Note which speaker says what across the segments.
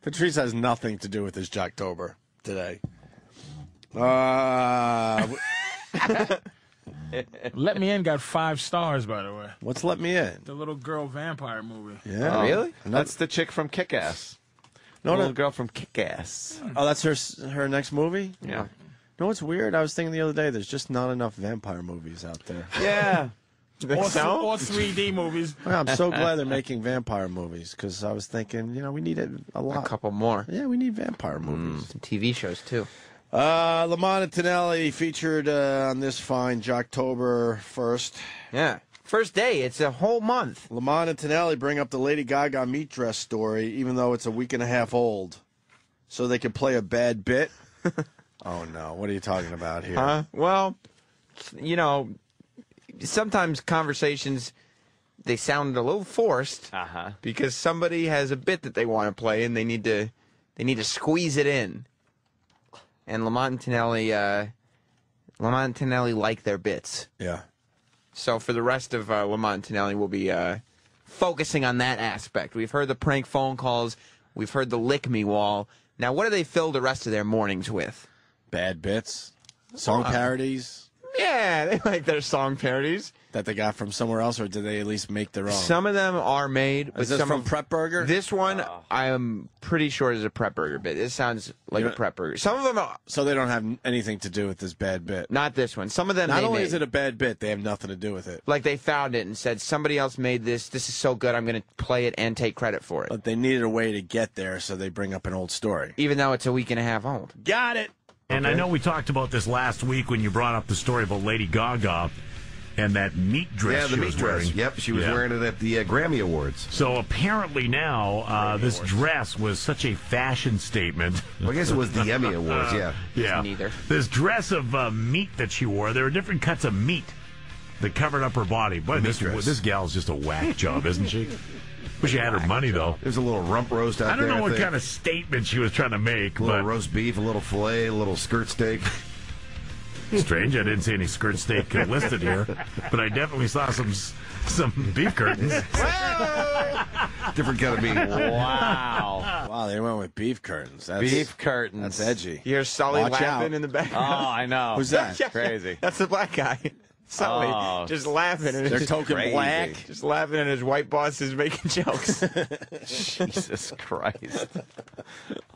Speaker 1: Patrice has nothing to do with his Jocktober today.
Speaker 2: Let Me In got 5 stars, by the way.
Speaker 1: What's Let Me In?
Speaker 2: The little girl vampire movie.
Speaker 1: Yeah.
Speaker 3: Oh, really? That's the chick from Kick-Ass.
Speaker 1: No,
Speaker 3: Little girl from Kick-Ass.
Speaker 1: Oh, that's her next movie?
Speaker 3: Yeah.
Speaker 1: You know what's weird? I was thinking the other day, there's just not enough vampire movies out there.
Speaker 3: Yeah.
Speaker 2: Or 3D movies.
Speaker 1: Well, I'm so glad they're making vampire movies, because I was thinking, we need it a lot.
Speaker 3: A couple more.
Speaker 1: Yeah, we need vampire movies.
Speaker 3: Some TV shows, too.
Speaker 1: Lamont Tonelli featured on this fine Jocktober 1st.
Speaker 3: Yeah. First day. It's a whole month.
Speaker 1: Lamont and Tonelli bring up the Lady Gaga meat dress story, even though it's a week and a half old, so they can play a bad bit. Oh, no. What are you talking about here?
Speaker 3: Huh? Well, sometimes conversations, they sound a little forced because somebody has a bit that they want to play and they need to squeeze it in. And Lamont and Tonelli like their bits.
Speaker 1: Yeah.
Speaker 3: So for the rest of Lamont and Tonelli, we'll be focusing on that aspect. We've heard the prank phone calls. We've heard the lick me wall. Now, what do they fill the rest of their mornings with?
Speaker 1: Bad bits. Song parodies.
Speaker 3: Yeah, they like their song parodies.
Speaker 1: That they got from somewhere else, or did they at least make their own?
Speaker 3: Some of them are made. But
Speaker 1: Is this from Prep Burger?
Speaker 3: This one, I am pretty sure is a Prep Burger bit. It sounds like a Prep Burger. Some of them are.
Speaker 1: So they don't have anything to do with this bad bit?
Speaker 3: Not this one. Some of them
Speaker 1: Not
Speaker 3: they
Speaker 1: only
Speaker 3: made.
Speaker 1: is it a bad bit, they have nothing to do with it.
Speaker 3: Like they found it and said, somebody else made this. This is so good, I'm going to play it and take credit for it.
Speaker 1: But they needed a way to get there, so they bring up an old story.
Speaker 3: Even though it's a week and a half old.
Speaker 1: Got it!
Speaker 4: And I know we talked about this last week when you brought up the story about Lady Gaga and that meat dress
Speaker 5: the
Speaker 4: she
Speaker 5: meat
Speaker 4: was
Speaker 5: dress.
Speaker 4: wearing.
Speaker 5: Yep, she was wearing it at the Grammy Awards.
Speaker 4: So apparently now this dress was such a fashion statement.
Speaker 5: Well, I guess it was the Emmy Awards, yeah.
Speaker 4: Yeah.
Speaker 3: Neither.
Speaker 4: This dress of meat that she wore, there were different cuts of meat that covered up her body. Boy, this gal's just a whack job, isn't she? Wish she had her money, though.
Speaker 5: There's a little rump roast out there.
Speaker 4: I don't know what kind of statement she was trying to make.
Speaker 5: A little
Speaker 4: but
Speaker 5: roast beef, a little filet, a little skirt steak.
Speaker 4: Strange, I didn't see any skirt steak listed here, but I definitely saw some beef curtains.
Speaker 5: Different kind of meat.
Speaker 3: Wow.
Speaker 1: Wow, they went with beef curtains.
Speaker 3: Beef curtains.
Speaker 1: That's edgy.
Speaker 3: You hear Sully
Speaker 1: Watch
Speaker 3: laughing
Speaker 1: out.
Speaker 3: in the back.
Speaker 6: Oh, I know.
Speaker 1: Who's that?
Speaker 6: Crazy.
Speaker 3: That's the black guy. Sully just laughing. And
Speaker 1: They're
Speaker 3: just
Speaker 1: token
Speaker 6: crazy.
Speaker 1: black.
Speaker 3: Just laughing, and his white boss is making jokes.
Speaker 6: Jesus Christ.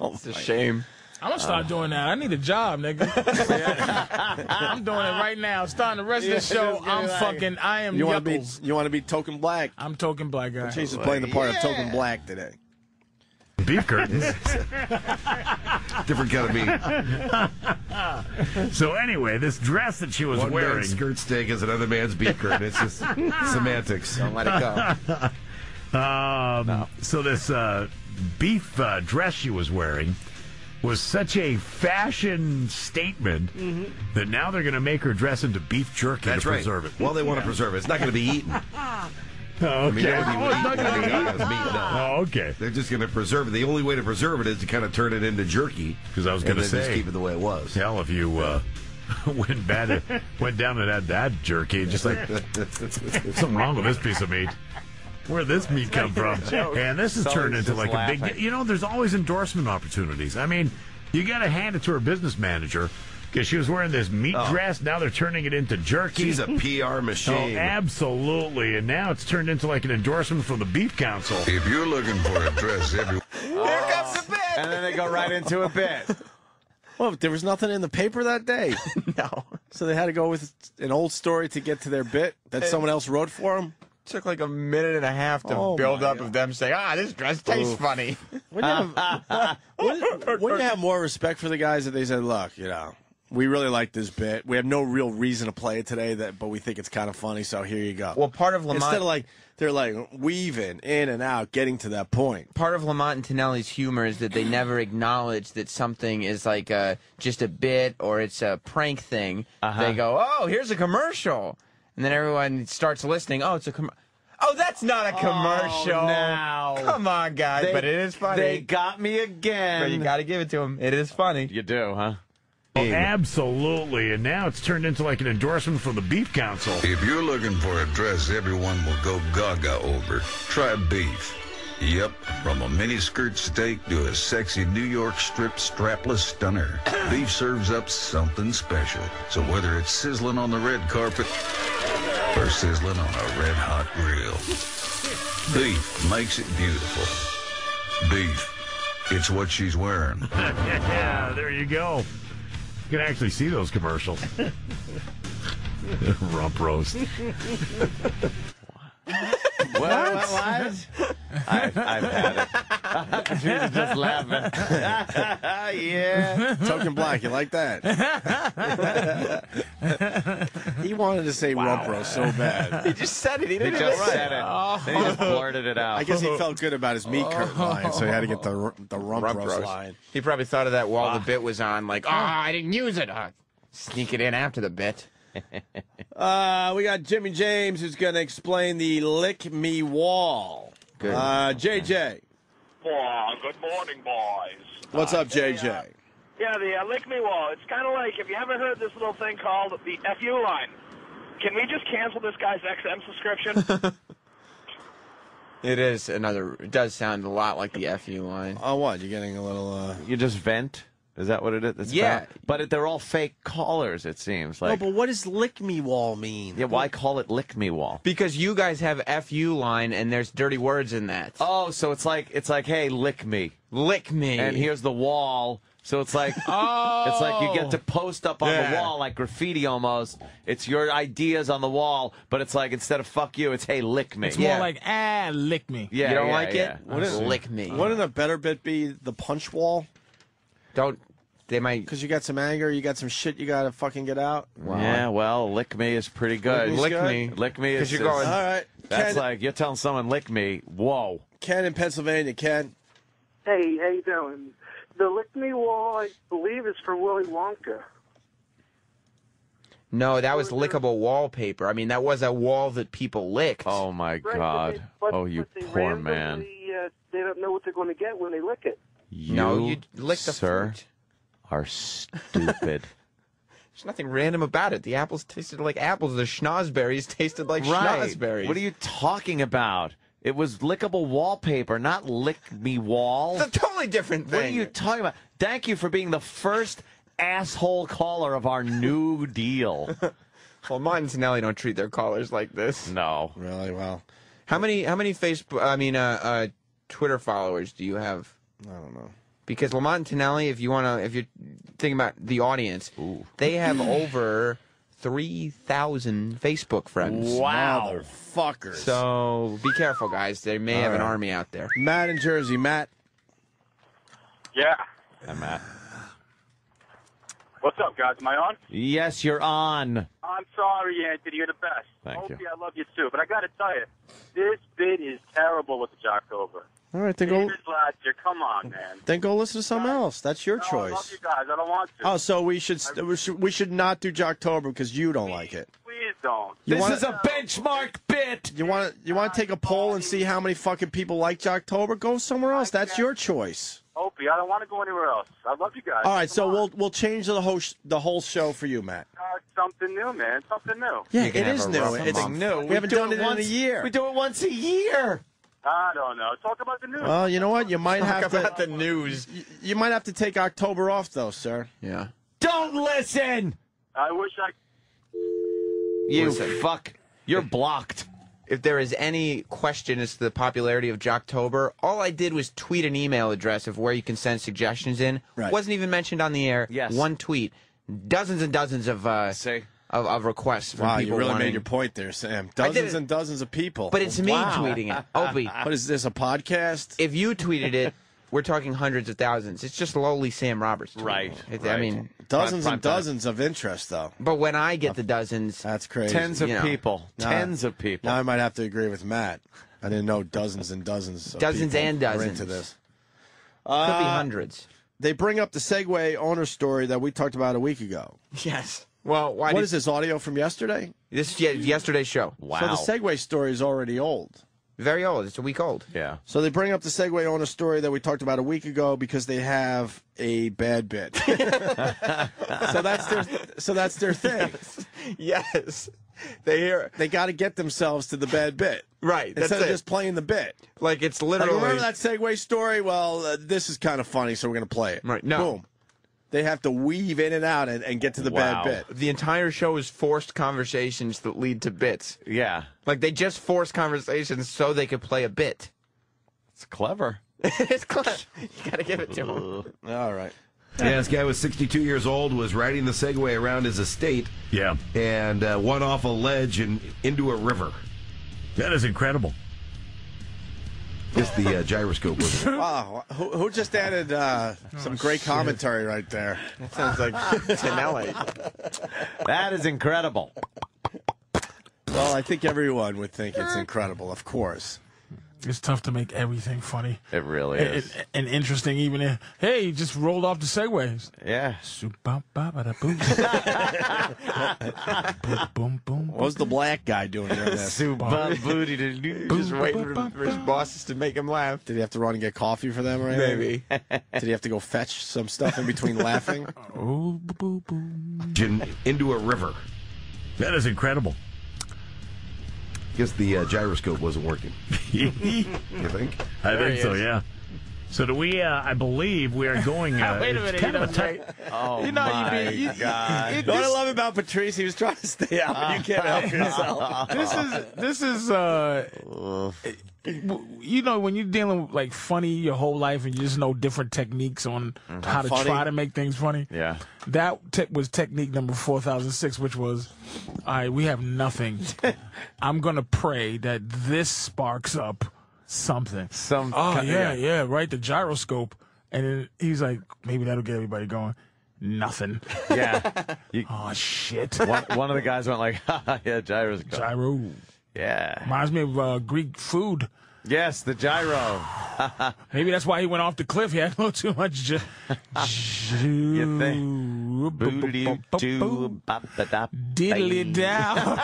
Speaker 3: It's a shame.
Speaker 2: I'm going to start doing that. I need a job, nigga. I'm doing it right now. Starting the rest of the show, I am
Speaker 1: You want
Speaker 2: Yuckles.
Speaker 1: to be token black?
Speaker 2: I'm token black guy.
Speaker 1: Chase is playing the part of token black today.
Speaker 4: Beef curtains.
Speaker 5: Different kind of meat.
Speaker 4: So anyway, this dress that she was
Speaker 5: One
Speaker 4: wearing.
Speaker 5: man's skirt steak is another man's beef curtain. It's just semantics.
Speaker 3: Don't let it go.
Speaker 4: So this beef dress she was wearing was such a fashion statement that now they're going to make her dress into beef jerky
Speaker 5: That's
Speaker 4: to
Speaker 5: right.
Speaker 4: preserve it.
Speaker 5: Well, they want to preserve it. It's not going to be eaten.
Speaker 4: Okay.
Speaker 5: I mean, that would be
Speaker 4: Oh, it's not gonna be eaten.
Speaker 5: as meat. No.
Speaker 4: Oh, okay.
Speaker 5: They're just going to preserve it. The only way to preserve it is to kind of turn it into jerky.
Speaker 4: Because I was
Speaker 5: and
Speaker 4: going to
Speaker 5: then just
Speaker 4: say,
Speaker 5: keep it the way it was.
Speaker 4: hell, if you went down and had that jerky, just like something wrong with this piece of meat. Where'd this meat come from? And this has turned into like a big. There's always endorsement opportunities. I mean, you got to hand it to her business manager. Because she was wearing this meat dress, now they're turning it into jerky.
Speaker 5: She's a PR machine.
Speaker 4: Oh, absolutely. And now it's turned into like an endorsement from the Beef Council.
Speaker 7: If you're looking for a dress every...
Speaker 3: Here comes the bit.
Speaker 6: And then they go right into a bit.
Speaker 1: Well, there was nothing in the paper that day.
Speaker 3: No.
Speaker 1: So they had to go with an old story to get to their bit that someone else wrote for them.
Speaker 3: Took like a minute and a half to build up of them saying, this dress tastes funny.
Speaker 1: Wouldn't you have more respect for the guys if they said, look, we really like this bit. We have no real reason to play it today, but we think it's kind of funny, so here you go.
Speaker 3: Well, part of Lamont...
Speaker 1: Instead of they're weaving in and out, getting to that point.
Speaker 3: Part of Lamont and Tonelli's humor is that they never acknowledge that something is like just a bit or it's a prank thing. They go, here's a commercial. And then everyone starts listening. Oh, it's a commercial. Oh, that's not a commercial.
Speaker 6: Oh, now.
Speaker 3: Come on, guys. But it is funny.
Speaker 6: They got me again.
Speaker 3: But you got to give it to them. It is funny.
Speaker 6: You do, huh?
Speaker 4: Oh, absolutely. And now it's turned into like an endorsement from the Beef Council.
Speaker 7: If you're looking for a dress everyone will go gaga over, try beef. Yep, from a mini-skirt steak to a sexy New York strip strapless stunner, Beef serves up something special. So whether it's sizzling on the red carpet or sizzling on a red-hot grill, Beef makes it beautiful. Beef, it's what she's wearing.
Speaker 4: Yeah, there you go. You can actually see those commercials. Rump roast.
Speaker 6: What? I've had it. Patrice is just laughing. Yeah.
Speaker 1: Token Black, you like that? He wanted to say rump roast so bad.
Speaker 3: He just said it. He
Speaker 6: He
Speaker 3: didn't
Speaker 6: just
Speaker 3: even
Speaker 6: said it. Then he just blurted it out.
Speaker 1: I guess he felt good about his meat curtain line, so he had to get the rump roast line.
Speaker 3: He probably thought of that while the bit was on, like, I didn't use it. Sneak it in after the bit.
Speaker 1: We got Jimmy James who's going to explain the Lick Me Wall.
Speaker 3: Good.
Speaker 1: JJ.
Speaker 8: Good morning, boys.
Speaker 1: What's up, JJ?
Speaker 8: Yeah, the Lick Me Wall. It's kind of like, if you haven't heard this little thing called the FU line, can we just cancel this guy's XM subscription?
Speaker 3: It does sound a lot like the FU line.
Speaker 1: Oh, what? You're getting a little...
Speaker 6: You just vent? Is that what it is? It's
Speaker 3: Yeah.
Speaker 6: about? But they're all fake callers, it seems. Like,
Speaker 1: No, but what does Lick Me Wall mean?
Speaker 6: yeah, why call it Lick Me Wall?
Speaker 3: Because you guys have FU line and there's dirty words in that.
Speaker 6: Oh, so it's like, hey, lick me.
Speaker 3: Lick me.
Speaker 6: And here's the wall. So it's like, it's like you get to post up on the wall, like graffiti almost. It's your ideas on the wall, but it's like, instead of fuck you, it's hey, lick me.
Speaker 2: It's more like, lick me.
Speaker 6: Yeah,
Speaker 3: You don't
Speaker 6: yeah,
Speaker 3: like
Speaker 6: yeah.
Speaker 3: it? Lick me.
Speaker 1: Wouldn't a better bit be the punch wall?
Speaker 3: They might.
Speaker 1: Because you got some anger, you got some shit you got to fucking get out.
Speaker 3: Wow.
Speaker 6: Yeah, well, lick me is pretty good.
Speaker 1: Lick me's
Speaker 3: me.
Speaker 6: Lick me is.
Speaker 3: Because you're going.
Speaker 1: All right.
Speaker 6: That's
Speaker 1: Ken,
Speaker 6: like, you're telling someone lick me. Whoa.
Speaker 1: Ken in Pennsylvania. Ken.
Speaker 9: Hey, how you doing? The Lick Me Wall, I believe, is for Willy Wonka.
Speaker 3: No, that was lickable wallpaper. I mean, that was a wall that people licked.
Speaker 6: Oh, my
Speaker 9: Right,
Speaker 6: God.
Speaker 9: but
Speaker 6: You
Speaker 9: they
Speaker 6: poor man.
Speaker 9: randomly, they don't know what they're going to get when they lick it.
Speaker 3: No, you lick the
Speaker 6: sir,
Speaker 3: fruit.
Speaker 6: are stupid.
Speaker 3: There's nothing random about it. The apples tasted like apples. The schnozberries tasted like schnozberries.
Speaker 6: What are you talking about? It was lickable wallpaper, not lick me wall.
Speaker 3: It's a totally different thing.
Speaker 6: What are you talking about? Thank you for being the first asshole caller of our new deal.
Speaker 3: Well, Lamont and Tonelli don't treat their callers like this.
Speaker 6: No.
Speaker 1: Really? Well,
Speaker 3: How many Facebook? Twitter followers do you have?
Speaker 1: I don't know.
Speaker 3: Because Lamont and Tonelli, if you're thinking about the audience, they have over 3,000 Facebook friends.
Speaker 6: Wow.
Speaker 1: Motherfuckers.
Speaker 3: So be careful, guys. They may have an
Speaker 1: right.
Speaker 3: army out there.
Speaker 1: Matt in Jersey. Matt.
Speaker 8: Yeah.
Speaker 6: I'm Matt.
Speaker 8: What's up, guys? Am I on?
Speaker 6: Yes, you're on.
Speaker 8: I'm sorry, Anthony. You're the best.
Speaker 6: Thank you.
Speaker 8: Opie, I love you too. But I got to tell you, this bit is terrible with the Jocktober.
Speaker 1: All right, then go.
Speaker 8: David last year. Come on, man.
Speaker 1: Then go listen to something else. That's your
Speaker 8: No, I
Speaker 1: choice.
Speaker 8: love you guys. I don't want to.
Speaker 1: Oh, so we should not do Jocktober because you don't like it.
Speaker 8: Please don't.
Speaker 1: You
Speaker 6: This
Speaker 1: wanna-
Speaker 6: is a benchmark bit.
Speaker 1: You want to take a poll and see how many fucking people like Jocktober? Go somewhere else. That's your choice.
Speaker 8: Opie, I don't want to go anywhere else. I love you guys.
Speaker 1: All right, so
Speaker 8: Come on.
Speaker 1: we'll change the whole show for you, Matt.
Speaker 8: Something new, man. Something new.
Speaker 1: Yeah,
Speaker 3: can
Speaker 1: it
Speaker 3: have
Speaker 1: is
Speaker 3: a
Speaker 1: new.
Speaker 3: rough
Speaker 1: It's
Speaker 3: month.
Speaker 6: No,
Speaker 1: We haven't done it in a year.
Speaker 6: We do it once a year.
Speaker 8: I don't know. Talk about the news.
Speaker 1: Well, you know what? You might have
Speaker 3: about
Speaker 1: to.
Speaker 3: the news.
Speaker 1: You might have to take October off, though, sir.
Speaker 3: Yeah.
Speaker 6: Don't listen.
Speaker 8: I wish I.
Speaker 6: You
Speaker 3: Listen.
Speaker 6: fuck. You're blocked.
Speaker 3: If there is any question as to the popularity of Jocktober, all I did was tweet an email address of where you can send suggestions in.
Speaker 1: Right.
Speaker 3: Wasn't even mentioned on the air.
Speaker 6: Yes.
Speaker 3: One tweet. Dozens and dozens of requests from
Speaker 1: Wow,
Speaker 3: people
Speaker 1: you really
Speaker 3: wanting.
Speaker 1: made your point there, Sam.
Speaker 3: I did
Speaker 1: Dozens
Speaker 3: it.
Speaker 1: and dozens of people.
Speaker 3: But it's me
Speaker 1: Wow.
Speaker 3: tweeting it. Opie,
Speaker 1: What is this, a podcast?
Speaker 3: if you tweeted it, we're talking hundreds of thousands. It's just lowly Sam Roberts. tweeting
Speaker 6: Right,
Speaker 3: it. I
Speaker 6: right.
Speaker 3: mean,
Speaker 1: Dozens
Speaker 6: Prime
Speaker 1: and
Speaker 6: time.
Speaker 1: dozens of interest, though.
Speaker 3: but when I get the dozens,
Speaker 1: That's crazy.
Speaker 6: Tens of
Speaker 3: You know.
Speaker 6: people.
Speaker 1: Nah.
Speaker 6: Tens of people.
Speaker 1: Now I might have to agree with Matt. I didn't know dozens and dozens of
Speaker 3: Dozens
Speaker 1: people
Speaker 3: and
Speaker 1: were
Speaker 3: dozens.
Speaker 1: into this.
Speaker 3: could be hundreds.
Speaker 1: They bring up the Segway owner story that we talked about a week ago.
Speaker 3: Yes. Well, why
Speaker 1: What
Speaker 3: did
Speaker 1: is this, audio from yesterday?
Speaker 3: this? Yeah, yesterday's show.
Speaker 6: Wow.
Speaker 1: So the Segway story is already old.
Speaker 3: Very old. It's a week old.
Speaker 6: Yeah.
Speaker 1: So they bring up the Segway owner story that we talked about a week ago because they have a bad bit. so that's their thing.
Speaker 3: Yes. They hear.
Speaker 1: They got to get themselves to the bad bit.
Speaker 3: Right. That's
Speaker 1: Instead of
Speaker 3: it.
Speaker 1: just playing the bit.
Speaker 3: Like it's
Speaker 1: Like,
Speaker 3: literally.
Speaker 1: remember that Segway story? Well, this is kind of funny, so we're going to play it.
Speaker 3: Right. No.
Speaker 1: Boom. They have to weave in and out and get to the bad bit.
Speaker 3: The entire show is forced conversations that lead to bits.
Speaker 6: Yeah.
Speaker 3: Like they just forced conversations so they could play a bit.
Speaker 6: It's clever.
Speaker 3: It's clever. You got to give it to them.
Speaker 1: All right.
Speaker 5: Yeah, this guy was 62 years old, was riding the Segway around his estate.
Speaker 4: Yeah.
Speaker 5: And went off a ledge and into a river.
Speaker 4: That is incredible.
Speaker 5: Guess the gyroscope was.
Speaker 1: Wow. Who just added some great commentary right there?
Speaker 3: That sounds like Tonelli.
Speaker 6: That is incredible.
Speaker 1: Well, I think everyone would think it's incredible, of course.
Speaker 2: It's tough to make everything funny.
Speaker 6: It really is.
Speaker 2: And interesting, even if, hey, he just rolled off the segways.
Speaker 6: Yeah.
Speaker 2: Boom, boom.
Speaker 1: What was the black guy doing during this?
Speaker 3: Just waiting for his bosses to make him laugh.
Speaker 1: Did he have to run and get coffee for them or anything?
Speaker 3: Maybe.
Speaker 1: Did he have to go fetch some stuff in between laughing?
Speaker 2: Oh, boo, boo.
Speaker 5: Into a river.
Speaker 4: That is incredible.
Speaker 5: Guess the gyroscope wasn't working. You think?
Speaker 4: I think so, yeah. So do we, I believe we are going,
Speaker 2: Wait a minute.
Speaker 4: kind of a tight...
Speaker 6: Oh,
Speaker 2: You know,
Speaker 6: my God.
Speaker 1: You know what I love about Patrice? He was trying to stay out, but you can't help yourself.
Speaker 2: This is you know, when you're dealing with like funny your whole life and you just know different techniques on how to
Speaker 1: Funny?
Speaker 2: try to make things funny.
Speaker 6: Yeah.
Speaker 2: That was technique number 4006, which was, all right, we have nothing. I'm going to pray that this sparks up something. Yeah, right, the gyroscope. And then he's like, maybe that'll get everybody going. Nothing.
Speaker 6: Yeah.
Speaker 2: Oh, shit.
Speaker 6: One of the guys went like, yeah, gyroscope.
Speaker 2: Gyro.
Speaker 6: Yeah.
Speaker 2: Reminds me of Greek food.
Speaker 6: Yes, the gyro.
Speaker 2: Maybe that's why he went off the cliff. He had a little too much.
Speaker 6: You think?
Speaker 2: Diddly down.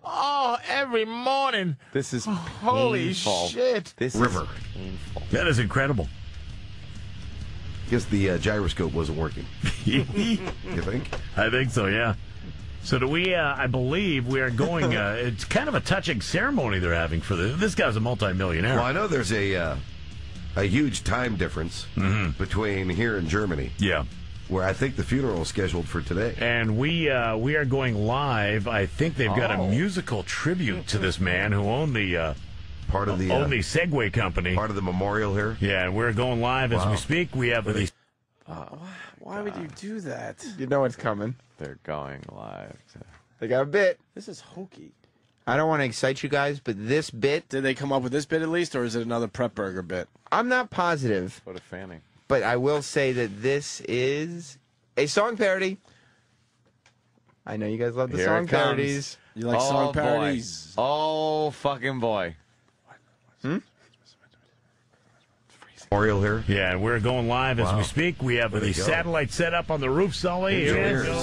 Speaker 2: Oh, every morning.
Speaker 6: This is
Speaker 2: Holy
Speaker 6: painful.
Speaker 2: shit.
Speaker 6: This
Speaker 5: River.
Speaker 6: is painful.
Speaker 4: That is incredible.
Speaker 5: Guess the gyroscope wasn't working. You think?
Speaker 4: I think so, yeah. So do we, I believe we are going, it's kind of a touching ceremony they're having for this guy's a multimillionaire.
Speaker 5: Well, I know there's a huge time difference between here and Germany.
Speaker 4: Yeah.
Speaker 5: Where I think the funeral is scheduled for today.
Speaker 4: And we are going live. I think they've got a musical tribute to this man who owned the
Speaker 5: Part of the
Speaker 4: Segway company.
Speaker 5: Part of the memorial here.
Speaker 4: Yeah, and we're going live as we speak. We have the.
Speaker 1: Why would you do that?
Speaker 3: You know it's coming.
Speaker 6: They're going live.
Speaker 3: They got a bit.
Speaker 1: This is hokey.
Speaker 3: I don't want to excite you guys, but this bit,
Speaker 1: Did they come up with this bit at least, or is it another prep burger bit?
Speaker 3: I'm not positive,
Speaker 6: What a fanning.
Speaker 3: but I will say that this is a song parody. I know you guys love the
Speaker 6: Here
Speaker 3: song
Speaker 6: it comes.
Speaker 3: parodies.
Speaker 1: You like song parodies?
Speaker 6: Boy. Oh, fucking boy.
Speaker 5: Memorial here.
Speaker 4: Yeah, and we're going live as we speak. We have the satellite set up on the roof, Sully. Here we go.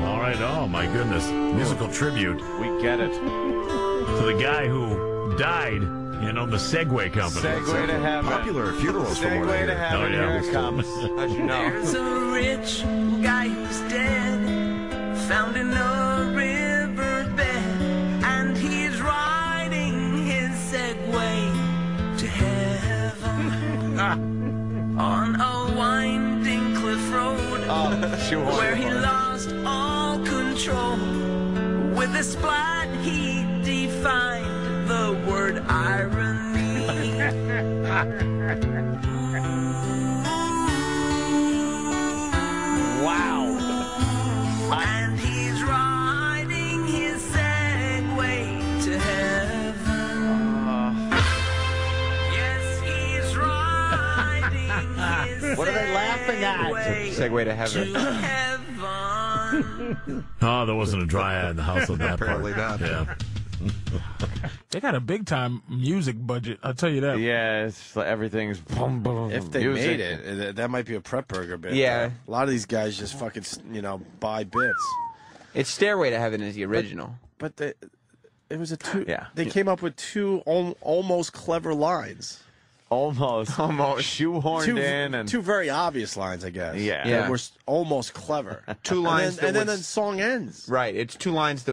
Speaker 4: All right. Oh, my goodness. Musical tribute
Speaker 6: We get it.
Speaker 4: to the guy who died, on the Segway company.
Speaker 6: Segway to heaven.
Speaker 5: Popular funerals from what I
Speaker 6: Segway to
Speaker 5: hear.
Speaker 6: heaven.
Speaker 4: Oh, yeah.
Speaker 6: Here it comes. As you know.
Speaker 10: There's a rich guy who's dead, found in a riverbed, and he's riding his Segway to heaven on a winding cliff road where he lost all control. With a splat, he defined the word irony.
Speaker 6: Wow.
Speaker 10: And he's riding his Segway to heaven. Yes, he's riding his
Speaker 6: What are they laughing at?
Speaker 3: Segway to heaven.
Speaker 10: to heaven.
Speaker 4: Oh, there wasn't a dry eye in the house on that part.
Speaker 5: Apparently not.
Speaker 4: Yeah.
Speaker 2: They got a big time music budget. I'll tell you that.
Speaker 6: Yeah, it's like everything's boom, boom.
Speaker 1: If they
Speaker 6: music.
Speaker 1: made it, that might be a prep burger bit.
Speaker 3: Yeah.
Speaker 1: A lot of these guys just fucking, buy bits.
Speaker 3: It's Stairway to Heaven is the original.
Speaker 1: But it was a two.
Speaker 6: Yeah.
Speaker 1: They came up with two almost clever lines.
Speaker 6: Almost shoehorned in and
Speaker 1: two very obvious lines, I guess.
Speaker 6: Yeah.
Speaker 3: Yeah.
Speaker 1: That were almost clever.
Speaker 3: Two lines
Speaker 1: and then the song ends.
Speaker 3: Right, it's two lines